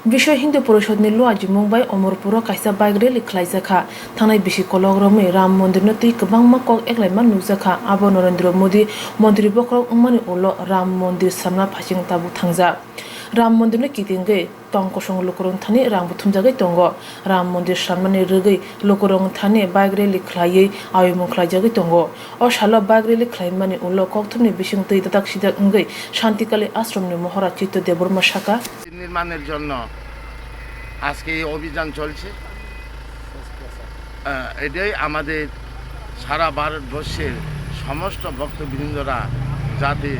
Biswa Hindu Porisod ni Luaji Mumbai Omorpura kaisa bagre likhlaijaka thanai bisi kologromui Ram Mandir no tui kwbangma kok eklaima nukjaka abo Narendra Modi mantri bokrok wngmani ulo Ram Mandir Swnamna phasing tabuk thangjak. Ram Mandir no kitingui tongo song lokorong thani rang buthumjagai tongo. Ram Mandir Swnamna ni rwgui lokorong thani bagre likhlaiui awaimung khlaijagui tongo. O salo bagre likhlaimani ulo kokthumni bising tui dadak sidak wngui shantikali asrammni moharaj Chitta Debbarma shaka নির্মাণের জন্য আজকে এই অভিযান চলছে। এটাই আমাদের সারা ভারতবর্ষের সমস্ত ভক্তবৃন্দরা যাতে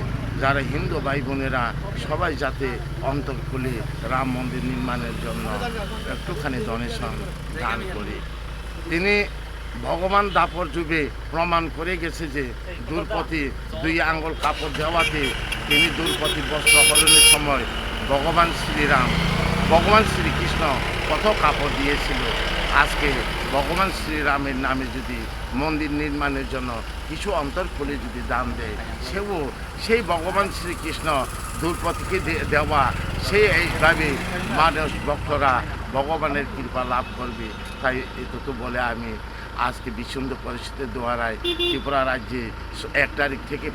যারা হিন্দু ভাই বোনেরা সবাই যাতে অন্তর খুলে রাম মন্দির নির্মাণের জন্য একটুখানি ডোনেশন দান করে। তিনি ভগবান দাপর যুগে প্রমাণ করে গেছে যে দুর্পতি 2 আঙ্গুল কাপড় দেওয়াতে তিনি দুর্পতি বস্ত্র হরণের সময় ভগবান শ্রীকৃষ্ণ কত কাপড় দিয়েছিল। আজকে ভগবান শ্রীরামের নামে যদি মন্দির নির্মাণের জন্য কিছু অন্তর খুলে যদি দান দেয় সেই ভগবান শ্রীকৃষ্ণ দুর্পতিকে দেওয়া এইভাবে মানুষ ভক্তরা ভগবানের কৃপা লাভ করবে। তাই এতটুকু বলে আমি আজকে বিশ্ব হিন্দু পরিষদের দ্বারায় ত্রিপুরা রাজ্যে 1 তারিখ থেকে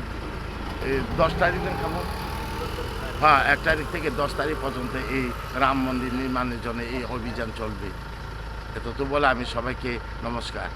10 তারিখের কেমন 1 তারিখ থেকে 10 তারিখ পর্যন্ত এই রাম মন্দির নির্মাণের জন্য এই অভিযান চলবে। এতটুকু বলে আমি সবাইকে নমস্কার।